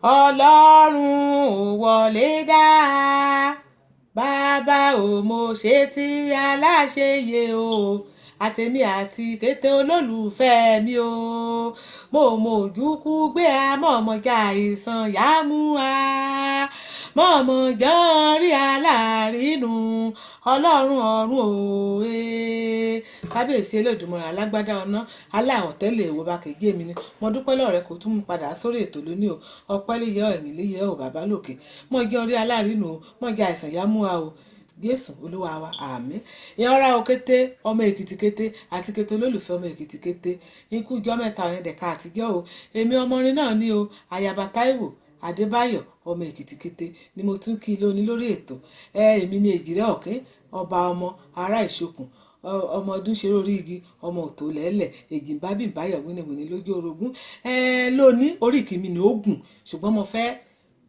ọlọ́run ò wọlé dá bàbá ò mo ṣe tí aláṣeyẹ o àtẹ̀mí àti kété olólùfẹ́ mi o mo ojúkú gbé a mọ̀ọ́mọ́jà ìsàn yàmú a mọ̀ọ́mọ́jọ́ rí aláàrínú ọlọ́run ọ̀run òwe kábíyèsí Elédùmarè alágbádá ọ̀nà aláwọ̀ tẹ́lẹ̀ èwo bá kejì mi ni mo dúpẹ́ lọ́rẹ́ kó tún mú padà sórí ètò lónìí o ọpẹ́ lè yẹ ẹ̀yìn lè yẹ ò bàbá lòkè mọ̀ọ́jọ́ rí aláàrínú o mọ̀ọ́jà ìsàn yàmú a o jésù olúwa wa àmín ìyanra o kété ọmọ èkìtì kété àti kété olólùfẹ́ ọmọ èkìtì kété ikú jọ mẹ́ta ọ̀yẹn dẹ̀ka àtijọ́ o èmi ọmọrin náà ní o ayaba táíwò adébáyọ̀ ọmọ èkìtì kété ni mo tún kí lónìí lórí ètò èmi ni èjìrẹ́ ọ̀kín ọba ọmọ ará ìṣokùn ọmọ ọdún ṣeré orí igi ọmọ òtò lẹ́lẹ̀ èjì ń bá bí ìbáyọ̀ wíníwíní lójú orogún lónìí orí ìkíni ni ó gùn ṣùgbọ́n mo fẹ́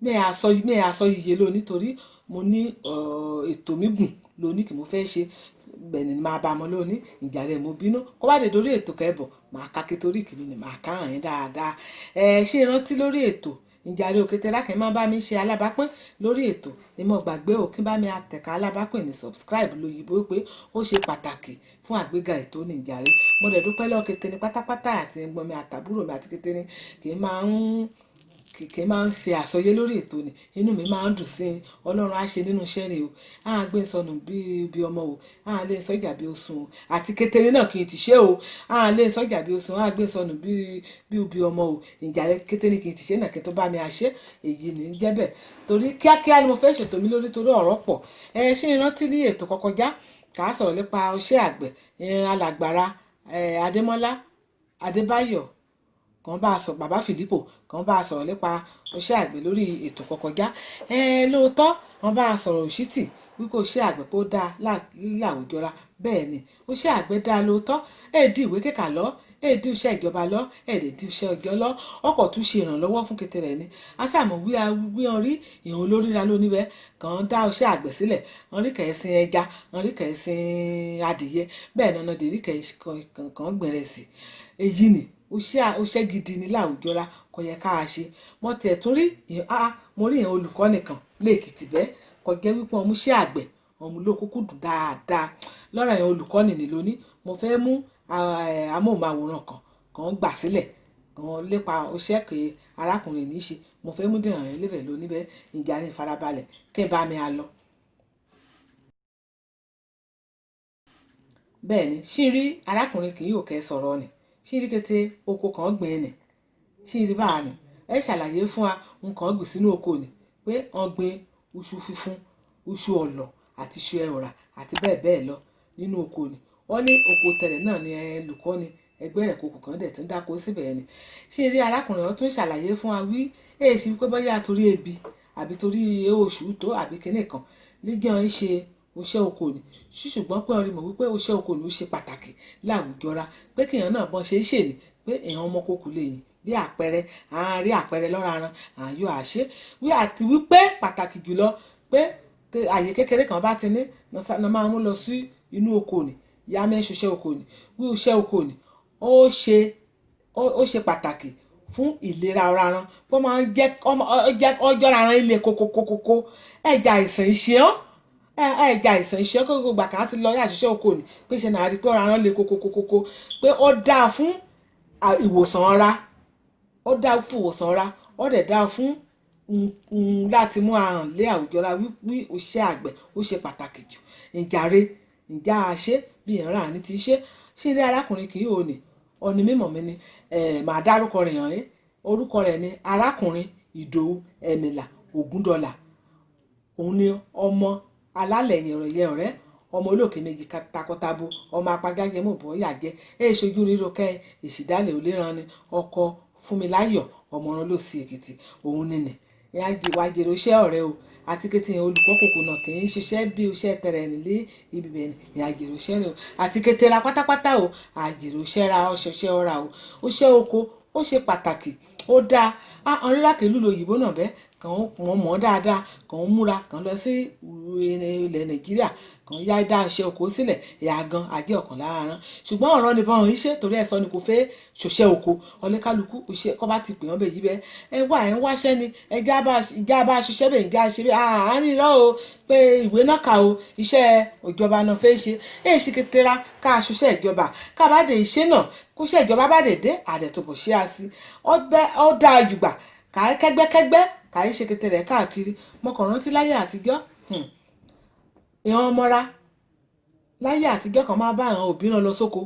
mẹ́ẹ̀ àsọ iye lónìí torí mo ní ètò mi gùn lónìí kí mo fẹ́ ṣe bẹ̀ni máa bá ọmọ lónìí ìjàlẹ̀ mo bínú kó bá dé dórí ètò kẹ́bọ̀ máa ká kí torí ìkíni ni máa ká hàn yín dáadáa ṣé ìrántí lórí ètò ìjàlẹ̀ òkété lákẹ́ máa bá mi ṣe alábápín lórí ètò ni mo gbàgbé o kí bá mi àtẹ̀ká alábápín ní subscribe lóyìnbó pé ó ṣe pàtàkì fún àgbéga ètò ní ìjàlẹ̀ mo dẹ̀ dúpẹ́ lọ́ọ́ kété ní pátápátá àti ẹ̀gbọ́n mi àtàbúrò mi àti kété ní kì í máa ń ṣe àsọyé lórí ètò ni inú mi máa ń dùn sí i ọlọ́run á ṣe nínú iṣẹ́ rẹ̀ o á gbé sọnù bí ọmọ o á lè sọ́jà bí oṣù o àti kékeré náà kì í ti ṣe o á lè sọ́jà bí oṣù á gbé sọnù bí ọmọ o ìjàlẹ̀ kékeré kì í ti ṣe náà kí tó bá mi àṣẹ èyí ní jẹ́bẹ̀ torí kíákíá ni mo fẹ́ ṣètò mi lórí torí ọ̀rọ̀ pọ̀ ṣé ìrántí ní ètò kọkọjá kà á sọ̀rọ̀ nípa iṣẹ́ àgbẹ̀ alàgbàrá adémọ́lá adébáyọ̀ kan bá a sọ bàbá Fìlípò kan bá a sọ̀rọ̀ nípa iṣẹ́ àgbẹ̀ lórí ètò kọkọjá lóòótọ́ wọn bá a sọ̀rọ̀ òṣìtì wípé iṣẹ́ àgbẹ̀ kó dáa láwùjọra bẹ́ẹ̀ ni iṣẹ́ àgbẹ̀ dáa lóòótọ́ èdè ìwé kíkà lọ èdè iṣẹ́ ìjọba lọ èdè iṣẹ́ ọjọ́ lọ ọkọ̀ tún ṣe ìrànlọ́wọ́ fún kété rẹ̀ ni asáàmù wí wọn rí ìhun olóríra lóníbẹ̀ kàn dá iṣẹ́ àgbẹ̀ sílẹ̀ wọn rí kẹ̀sìn ẹja wọn rí kẹ̀sìn adìyẹ bẹ́ẹ̀ náà dèrí kàn gbẹ̀rẹ̀ sí èyí ni oṣẹ́ gidi ní láwùjọra kò yẹ ká ṣe mo tẹ̀ tún rí mo rí ìyẹn olùkọ́ nìkan lẹ́ẹ̀kìtì bẹ́ẹ̀ kò jẹ́ wípé ọmú iṣẹ́ àgbẹ̀ ọmú ló kúkú dùn dáadáa lọ́rọ̀ ìyẹn olùkọ́ nìní lóní mo fẹ́ mú amóhùnmáwòrán kan gbà sílẹ̀ kan lépa oṣẹ́ pé arákùnrin ní í ṣe mo fẹ́ mú dènà yẹn lébẹ̀ lóní bẹ́ẹ̀ ìjà ní ìfarabalẹ̀ kí n bá mi lọ. bẹ́ẹ̀ ni ṣí rí arákùnrin kì yóò kẹ́ sọ̀rọ̀ ni ṣírí kété oko kan gbìn ẹnì ṣírí bá a nì ẹ ṣàlàyé fún wa nǹkan gbìn sínú oko ni pé wọ́n gbìn iṣu fífún iṣu ọ̀lọ̀ àti iṣu ẹ̀wọ̀rà àti bẹ́ẹ̀ bẹ́ẹ̀ lọ nínú oko ni wọ́n ní oko tẹ̀lẹ̀ náà ni olùkọ́ ni ẹgbẹ́ rẹ̀ kòkò kan dẹ̀ tún dáko síbẹ̀ ni ṣírí arákùnrin wọn tún ṣàlàyé fún wa wí èyí ṣe pé bóyá torí ebi àbí torí oṣù tó àbí kinní kan níjọ́ ń ṣe oṣẹ́ oko ni ṣùgbọ́n pé ọ̀rẹ́ mọ̀ wípé oṣẹ́ oko ni ó ṣe pàtàkì láwùjọra pé kéèyàn náà bọ́n ṣe é ṣe ni pé èèyàn ọmọ kókò lè yìn bí àpẹẹrẹ àárí àpẹẹrẹ lọ́ra ran àyọ àṣẹ wí àti wípé pàtàkì jùlọ pé àyè kékeré kan bá ti ní náà máa mú lọ sí inú oko ni ìyá mẹ́ṣu iṣẹ́ oko ni wí iṣẹ́ oko ni ó ṣe pàtàkì fún ìlera ọ̀ra ran pé ó máa ń jẹ́ ọjọ́ ra ran ilé kókókókó ẹ̀jà àìsàn ìṣeán ẹ̀jà àìsàn ìṣẹ́ kókó gbà kan ti lọ yá àṣìṣe oko ni pé ṣe náà rí pé ọ̀rọ̀ aràn lè kókókókó pé ó dáa fún ìwòsàn ọ̀ra ó dáa fún ìwòsàn ọ̀ra ó dẹ̀ dáa fún láti mú àrùn lé àwùjọ ra wí iṣẹ́ àgbẹ̀ ó ṣe pàtàkì jù ìjà àṣẹ bí ìran àní ti ṣe ilé arákùnrin kì í ò ní ọ̀nì mímọ̀ mi ni màá dárúkọ rẹ̀ hàn yín orúkọ rẹ̀ ni arákùnrin Ìdòwú Ẹ̀mìlà Ògúndọ̀là òun ni ọmọ alálẹ̀ yẹ̀rọ̀yẹ̀ ọ̀rẹ́ ọmọ olóòkè méjì takọtabo ọmọ apagájẹ mọ̀ bọ́ yàjẹ́ ṣojú ríro kẹ́ ìṣìdálẹ̀ òléran ni ọkọ Fúnmiláyọ̀ ọmọràn ló sí Èkìtì òun nìní wàjèrò iṣẹ́ ọ̀rẹ́ o àti kété olùkọ́ kòkò náà kì í ṣiṣẹ́ bí iṣẹ́ tẹ̀rẹ̀ nílé ibi bẹ̀ ni àjèrò iṣẹ́ rẹ o àti kété ra pátápátá o àjèrò iṣẹ́ ra ọṣẹṣẹ́ ọ̀ra o ó ṣe oko ó ṣe pàtàkì ó dáa ọ̀rẹ́rà kìlú lòyìnbó náà bẹ́ẹ̀ kàn wọ́n mọ̀ dáadáa kàn múra kàn lọ sí ilẹ̀ Nàìjíríà kan yá dá iṣẹ́ oko sílẹ̀ ìyá gan ajé ọ̀kan lára rán ṣùgbọ́n ọ̀rọ̀ ni bọ́n iṣẹ́ torí ẹ̀ sọ ni kò fẹ́ ṣòṣẹ́ oko ọlẹ́kálukú iṣẹ́ kọ́ bá ti pè wọ́n bẹ̀ yí bẹ́ ẹ wá ẹ̀ ń wáṣẹ́ ni ìjà bá ṣiṣẹ́ bẹ̀ ìjà ṣe bẹ́ àárín rọ́ o pé ìwé náà kà o iṣẹ́ ìjọba náà fẹ́ ṣe èyí ṣe ketera ká ṣiṣẹ́ ìjọba ká bá dé iṣẹ́ náà kó ṣe ìjọba bá dé dé àdẹ̀tòbọ̀ ṣe á sí ó dáa jùgbà kà á kẹ́gbẹ́kẹ́gbẹ́ kà á ṣe ketera káàkiri mo kàn rántí láyé àtijọ́ ìran ọmọra láyé àtijọ́ kan máa bá àwọn òbí náà lọ sóko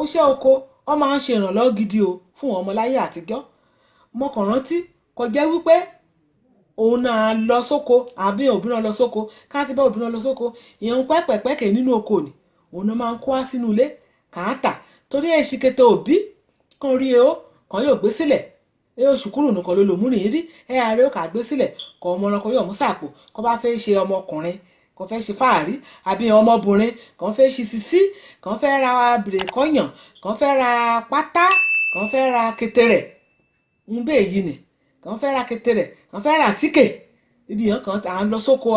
ó ṣe oko ó máa ń ṣe ìrànlọ́wọ́ gidi o fún ọmọ láyé àtijọ́ mo kàn rántí kò jẹ́ wípé òun náà lọ sóko àbí òbí náà lọ sóko ká ti bá òbí náà lọ sóko ìyẹn pẹ́pẹ́pẹ́kẹ́ nínú oko ni òun náà máa ń kó wá sínú ilé kà á tà torí èsì kété òbí kan rí e ó kan yóò gbé sílẹ̀ oṣù kúrò nìkan ló lò mú nìyí rí ààrẹ ó kà gbé sílẹ̀ kọ ọmọ ọkọ yóò mú sàpò kó bá fẹ́ ṣe ọmọkùnrin kò fẹ́ ṣe fáàrí àbí ọmọbìnrin kàn fẹ́ ṣe sisi kàn fẹ́ ra bìrèkọ́yàn kàn fẹ́ ra pátá kàn fẹ́ ra ketere ń bẹ́ẹ̀ yìí ni kàn fẹ́ ra ketere kàn fẹ́ ra tíkè ibi yẹn kan à ń lọ sóko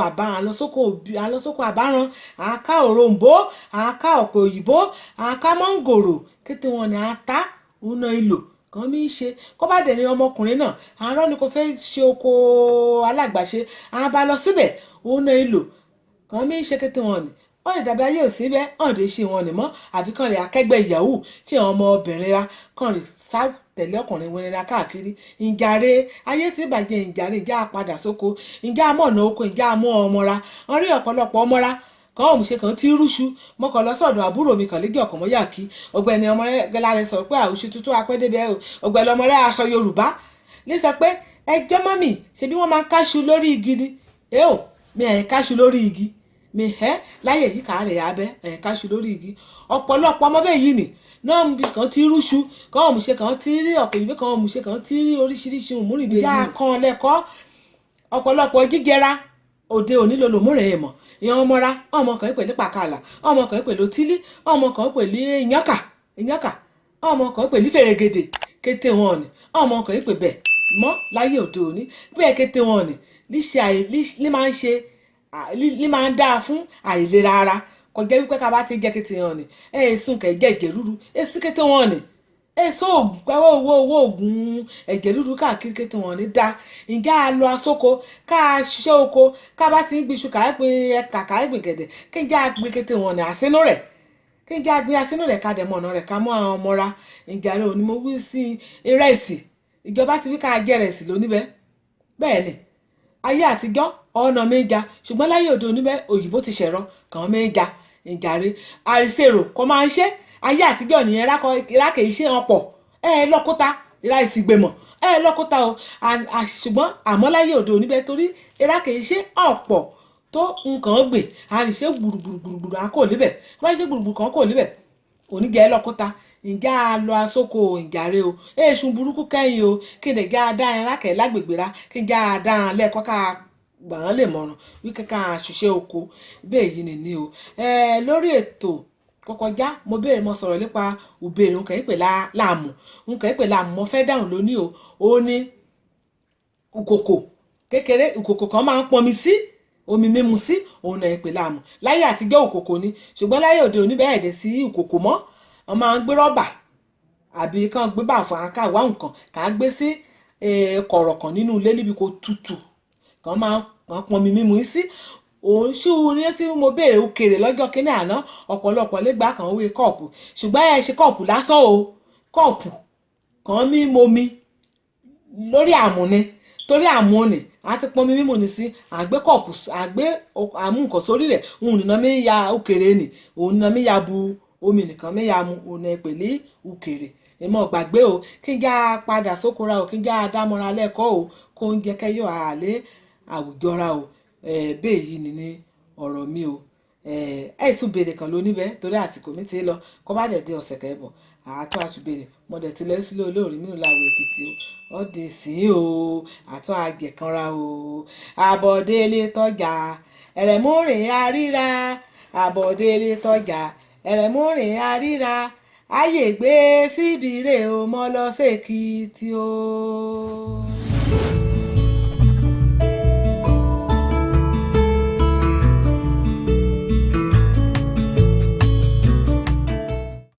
àbáràn à ń ká òrombó à ń ká ọ̀pẹ òyìnbó à ń ká mọ́ngòrò kété wọn ni à ń ta òun náà ìlò kan mi ṣe kó bá dẹ̀ ní ọmọkùnrin náà àárọ̀ ni kò fẹ́ ṣe oko alágbàṣe à ń bá lọ síbẹ̀ òun náà ìlò kan mi ṣe kété wọn ni wọ́n lè dàbí ayé òsín bẹ́ẹ̀ hàn dé ṣe wọn ni mọ́ àfi kàn lè akẹgbẹ́ yahoo kí àwọn ọmọbìnrin ra kàn lè sá tẹ̀lé ọkùnrin wọn ra káàkiri ìjàre ayé tí ìbàjẹ́ ìjàre ìjà àpadà sóko ìjà àmọ̀nà oko ìjà àmọ́ ọmọra wọ́n rí ọ̀pọ̀lọpọ̀ ọmọra kan òun ṣe kan tí rúṣu mọ́kàn lọ sọ́dọ̀ àbúrò mi kàn lẹ́gì ọ̀kàn mọ́yà kí ọ̀gbẹ́ni ọmọrẹ́ rẹ̀ sọ pé àwùṣe tuntun apẹ́dẹ́bẹ́ ọ̀gbẹ́ni ọmọrẹ́ aṣọ Yorùbá ní sọ pé ẹjọ́ mọ́mì ṣebí wọ́n máa ń káṣu lórí igi ni mi ẹ̀ káṣu lórí igi mi láyé yìí kàárẹ̀ abẹ́ ẹ̀ káṣu lórí igi ọ̀pọ̀lọpọ̀ ọmọ bẹ́ẹ̀ yìí ni náà bí kan ti rúṣu kan òmùṣe kan ti rí ọ̀pọ̀ ìwé kan òmùṣe kan ti rí oríṣiríṣi òmùrìnbí yá kan lẹ́kọ́ ọ̀pọ̀lọpọ̀ jíjẹra òde òní ló lòmúrẹ̀ ẹ̀ mọ̀ ìyẹn ọmọra ọmọ kan pẹ̀lú pàkàlà ọmọ kan pẹ̀lú tílí ọmọ kan pẹ̀lú ìyànkà ọmọ kan pẹ̀lú fèrègèdè kété wọn ni ọmọ kan pè bẹ́ẹ̀ mọ́ láyé òde òní bẹ́ẹ̀ kété wọn ni ní máa ń dáa fún àìlera ara kò jẹ́ wípé ká bá ti jẹ́ kété wọn ni èsùn kẹ̀jẹ́ ẹ̀jẹ̀ rúru èsì kété wọn ni èso ògùn pẹ́wọ́ owó ògùn ẹ̀jẹ̀ rúru káàkiri kété wọn ni dá ǹjẹ́ a lọ asóko ká a ṣiṣẹ́ oko ká bá ti ń gbìṣù ká gbé ẹ̀ka ká gbé gẹ̀dẹ̀ kí n jẹ́ àgbé kété wọn ni àsínú rẹ̀ kí n jẹ́ àgbé àsínú rẹ̀ ká dẹ̀ mọ̀ ọ̀nà rẹ̀ ká mú àwọn ọmọra ǹjẹ́ àrẹ òní mo wí sí ìrẹsì ìjọba ti wí ká jẹ ìrẹsì lóníbẹ̀ bẹ́ẹ̀ ni ayé àtijọ́ ọ̀nà méja ṣùgbọ́n láyé òde òní bẹ́ẹ̀ òyìnbó ti ṣẹ̀rọ kàn méja ìjàre àrísèrò kò máa ń ṣe ayé àtijọ́ nìyẹn rákè iṣẹ́ wọn pọ̀ lọ́kúta ìra ìsìgbèmọ̀ lọ́kúta o ṣùgbọ́n àmọ́ láyé òde òní bẹ́ẹ̀ torí rákè iṣẹ́ ọ̀pọ̀ tó nǹkan gbè àríṣe gbùrùgbùrùgbùrù àkó níbẹ̀ wọ́n ṣe gbùrùgbùrù kan kò níbẹ̀ oníjẹ́ lọ́kúta ìjà lọ asóko ìjàre o èṣù burúkú kẹ́yìn o kí ni ìjà dá ẹran rákè lágbègbè ra kí ìjà dá lẹ́ẹ̀kọ́ ká gbà wọ́n lè mọ̀ràn wípé ká ṣiṣẹ́ oko bẹ́ẹ̀ yìí nìní o lórí ètò kọkọjá mo sọ̀rọ̀ nípa òbèrè nǹkan ìpè láàmù mo fẹ́ dáhùn lónìí o ó ní ìkòkò kékeré ìkòkò kan máa ń pọnmi sí omi mímu sí òun náà ìpè láàmù láyé àtijọ́ ìkòkò ni ṣùgbọ́n láyé òde òní bẹ́ẹ̀ dé sí ìkòkò mọ́ wọ́n máa ń gbé rọ́bà àbí kàn gbé bàfọ̀ àká wá nǹkan kà á gbé sí kọ̀rọ̀ kan nínú ilé níbi kò tutù kàn máa pọnmi mímu sí òun ṣú ní tí mo béèrè òkèrè lọ́jọ́ kínní àná ọ̀pọ̀lọpọ̀ lẹ́gbàá kan wé kọ́ọ̀pù ṣùgbọ́n ẹ ṣe kọ́ọ̀pù lásán o kọ́ọ̀pù kan mímomi lórí àmù ni torí àmù ni a ti pọnmi mímu ni sí àgbé kọ́ọ̀pù àgbé àmú nǹkan sórí rẹ̀ òun nìna mi ya òkèrè ni òun nìna mi ya bu omi nìkan mi ya mu òun ẹ̀ pẹ̀lú òkèrè èmọ̀ gbàgbé o kí n já padà sókora o kí n já dámọ́ra lẹ́kọ̀ọ́ o kó ń jẹ́ kẹ́yọ̀ àlẹ́ àwùjọra o bẹ́ẹ̀ yìí ni ní ọ̀rọ̀ mi o ẹ̀sùn béèrè kan ló níbẹ̀ torí àsìkò mi ti lọ kó bá dẹ̀ dé ọ̀sẹ̀ kẹ́bọ̀ àtọ́ àṣùbèrè mo dẹ̀ ti lọ sílé olóòrí mi láwọ̀ Èkìtì o ọ̀dẹ sí o àtọ́ àgẹ̀kanra o àbọ̀délé tọ́jà ẹ̀rẹ̀múrìn àríra àbọ̀délé tọ́jà ẹ̀rẹ̀múrìn àríra ayé gbé síbi rè o mọ́ lọ sí Èkìtì o.